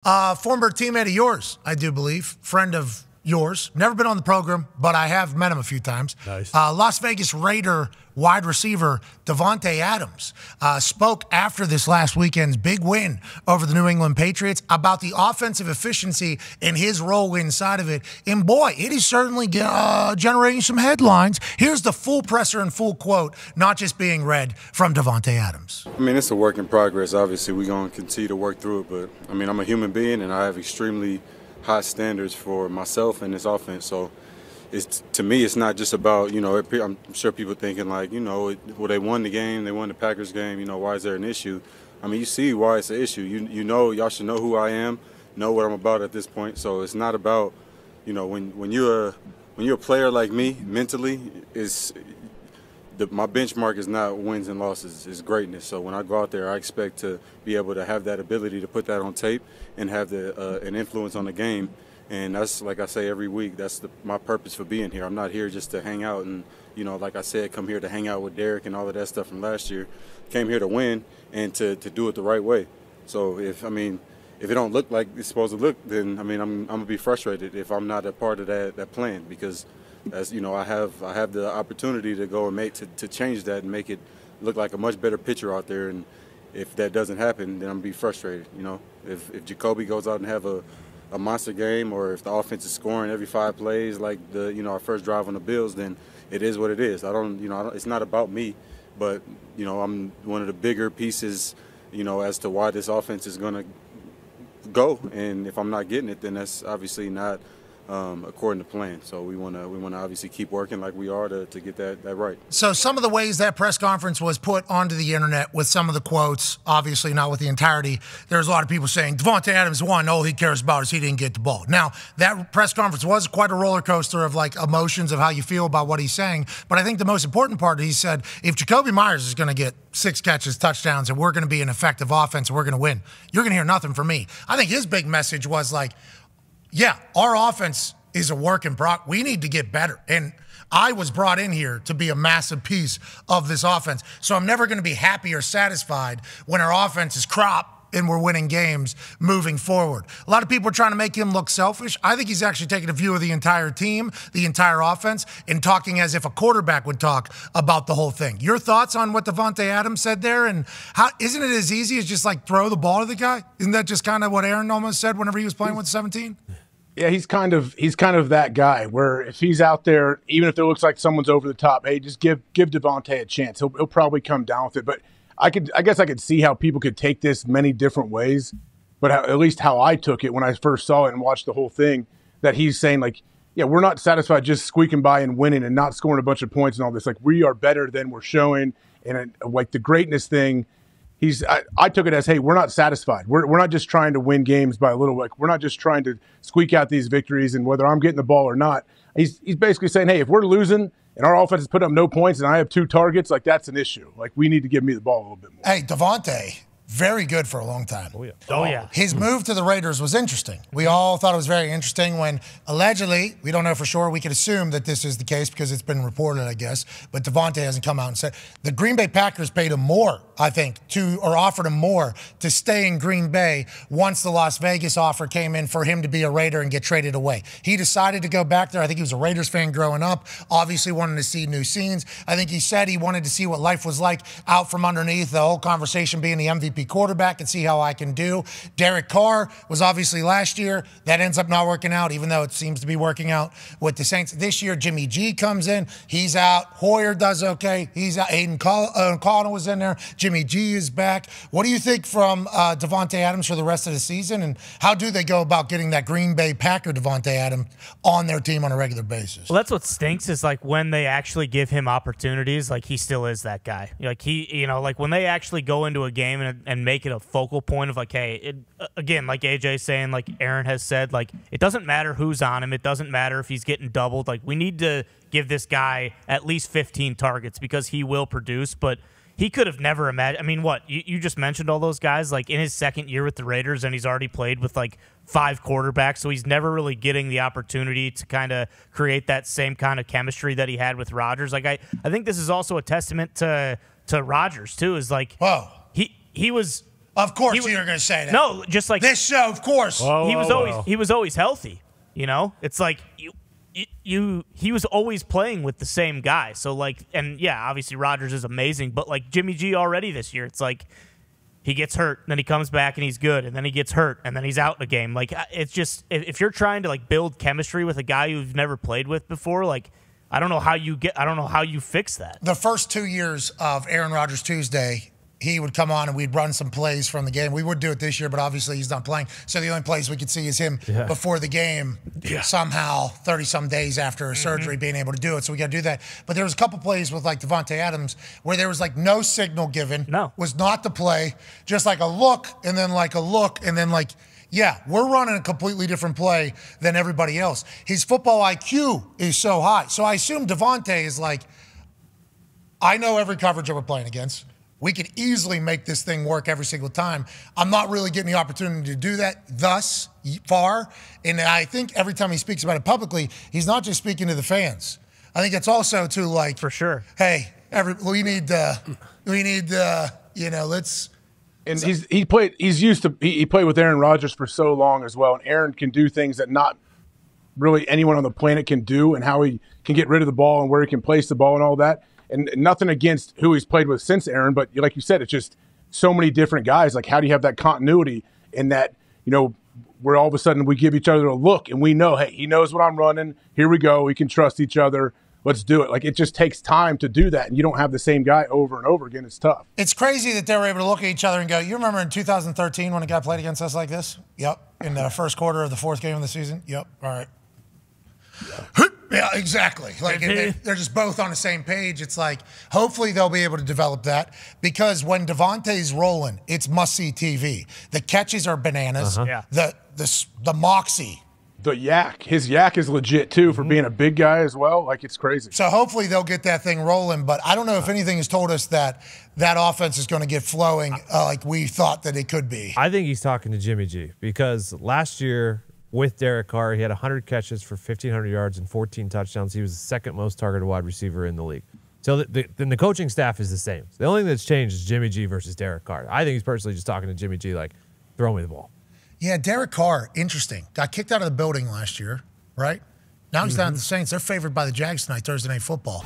Former teammate of yours, I do believe. Friend of yours. Never been on the program, but I have met him a few times. Nice. Las Vegas Raider wide receiver Davante Adams spoke after this last weekend's big win over the New England Patriots about the offensive efficiency and his role inside of it. And boy, it is certainly generating some headlines. Here's the full presser and full quote, not just being read from Davante Adams. I mean, it's a work in progress. Obviously, we're going to continue to work through it. But, I mean, I'm a human being, and I have extremely high standards for myself and this offense. So, to me, it's not just about, I'm sure people thinking like, well, they won the game, they won the Packers game, why is there an issue? I mean, you see why it's an issue. Y'all should know who I am, know what I'm about at this point. So it's not about, when you're a player like me, mentally, my benchmark is not wins and losses, it's greatness. So when I go out there, I expect to be able to have that ability to put that on tape and have an influence on the game. And that's, like I say every week, that's my purpose for being here. I'm not here just to hang out and, like I said, come here to hang out with Derek and all of that stuff from last year. Came here to win and to do it the right way. So if it don't look like it's supposed to look, then, I'm going to be frustrated if I'm not a part of that plan, because as I have the opportunity to go and to change that and make it look like a much better picture out there. And if that doesn't happen, then I'm going to be frustrated. If Jacoby goes out and have a monster game, or if the offense is scoring every 5 plays like our first drive on the Bills, then it is what it is. It's not about me, but I'm one of the bigger pieces, as to why this offense is going to go. And if I'm not getting it, then that's obviously not according to plan. So we want to obviously keep working like we are to get that right. So some of the ways that press conference was put onto the internet with some of the quotes, obviously not with the entirety, there's a lot of people saying Davante Adams won, all he cares about is he didn't get the ball. Now, that press conference was quite a roller coaster of like emotions of how you feel about what he's saying, but I think the most important part, he said, if Jacoby Myers is going to get 6 catches, touchdowns, and we're going to be an effective offense and we're going to win, you're going to hear nothing from me. I think his big message was like, yeah, our offense is a work in progress. We need to get better. And I was brought in here to be a massive piece of this offense. So I'm never going to be happy or satisfied when our offense is crop and we're winning games moving forward. A lot of people are trying to make him look selfish. I think he's actually taking a view of the entire team, the entire offense, and talking as if a quarterback would talk about the whole thing. Your thoughts on what Davante Adams said there? And how isn't it as easy as just like throw the ball to the guy? Isn't that just kind of what Aaron almost said whenever he was playing with 17? Yeah, he's kind of that guy where if he's out there, even if it looks like someone's over the top, hey, just give Davante a chance. He'll probably come down with it. But I guess I could see how people could take this many different ways. But at least how I took it when I first saw it and watched the whole thing, that he's saying like, yeah, we're not satisfied just squeaking by and winning and not scoring a bunch of points and all this. Like, we are better than we're showing. And like the greatness thing, I took it as, hey, we're not satisfied. We're not just trying to win games by a little. Like, we're not just trying to squeak out these victories and whether I'm getting the ball or not. He's basically saying, hey, if we're losing and our offense is putting up no points and I have 2 targets, like that's an issue. Like, we need to give me the ball a little bit more. Hey, Davante, very good for a long time. Oh, yeah. His move to the Raiders was interesting. We all thought it was very interesting when allegedly, we don't know for sure, we could assume that this is the case because it's been reported, I guess, but Davante hasn't come out and said. The Green Bay Packers paid him more, I think, or offered him more to stay in Green Bay once the Las Vegas offer came in for him to be a Raider and get traded away. He decided to go back there. I think he was a Raiders fan growing up, obviously wanted to see new scenes. I think he said he wanted to see what life was like out from underneath, the whole conversation being the MVP quarterback, and see how I can do. Derek Carr was obviously last year. That ends up not working out, even though it seems to be working out with the Saints. This year, Jimmy G comes in. He's out. Hoyer does okay. He's out. Aiden Connell was in there. Jimmy G is back. What do you think from Davante Adams for the rest of the season, and how do they go about getting that Green Bay Packer Davante Adams on their team on a regular basis? Well, that's what stinks is like when they actually give him opportunities, like he still is that guy. Like like when they actually go into a game and make it a focal point of like, hey, again, like AJ saying, like Aaron has said, like it doesn't matter who's on him. It doesn't matter if he's getting doubled. Like we need to give this guy at least 15 targets because he will produce, but he could have never imagined. I mean, what? You just mentioned all those guys, like in his second year with the Raiders, and he's already played with like 5 quarterbacks, so he's never really getting the opportunity to kind of create that same kind of chemistry that he had with Rodgers. Like I think this is also a testament to Rodgers too, is like Whoa. he was Of course you're going to say that. No, just like this show, of course. He was always healthy. You know, it's like he was always playing with the same guy. So like, and yeah, obviously Rodgers is amazing, but like Jimmy G already this year, it's like he gets hurt, then he comes back and he's good, and then he gets hurt, and then he's out in a game. Like, it's just, if you're trying to like build chemistry with a guy you've never played with before, like, I don't know how you fix that. The first 2 years of Aaron Rodgers Tuesday, he would come on and we'd run some plays from the game. We would do it this year, but obviously he's not playing. So the only plays we could see is him before the game, somehow 30-some days after surgery being able to do it. So we got to do that. But there was a couple plays with like Davante Adams where there was like no signal given. No. Was not the play, just like a look and then like a look and then like, yeah, we're running a completely different play than everybody else. His football IQ is so high. So I assume Davante is like, I know every coverage that we're playing against. We could easily make this thing work every single time. I'm not really getting the opportunity to do that thus far. And I think every time he speaks about it publicly, he's not just speaking to the fans. I think it's also to like, for sure. Hey, we need, let's. And he played with Aaron Rodgers for so long as well. And Aaron can do things that not really anyone on the planet can do, and how he can get rid of the ball and where he can place the ball and all that. And nothing against who he's played with since Aaron, but like you said, it's just so many different guys. Like, how do you have that continuity in that, where all of a sudden we give each other a look and we know, hey, he knows what I'm running. Here we go. We can trust each other. Let's do it. Like, it just takes time to do that, and you don't have the same guy over and over again. It's tough. It's crazy that they were able to look at each other and go, you remember in 2013 when a guy played against us like this? Yep. In the first quarter of the fourth game of the season? Yep. All right. Yeah, exactly. Like, they're just both on the same page. It's like, hopefully they'll be able to develop that, because when Davante's rolling, it's must-see TV. The catches are bananas. Yeah. The moxie. The yak. His yak is legit, too, for being a big guy as well. Like, it's crazy. So hopefully they'll get that thing rolling, but I don't know if anything has told us that that offense is going to get flowing like we thought that it could be. I think he's talking to Jimmy G, because last year – with Derek Carr, he had 100 catches for 1,500 yards and 14 touchdowns. He was the second most targeted wide receiver in the league. So then the coaching staff is the same. The only thing that's changed is Jimmy G versus Derek Carr. I think he's personally just talking to Jimmy G like, throw me the ball. Yeah, Derek Carr, interesting. Got kicked out of the building last year, right? Now he's down at the Saints. They're favored by the Jags tonight, Thursday Night Football.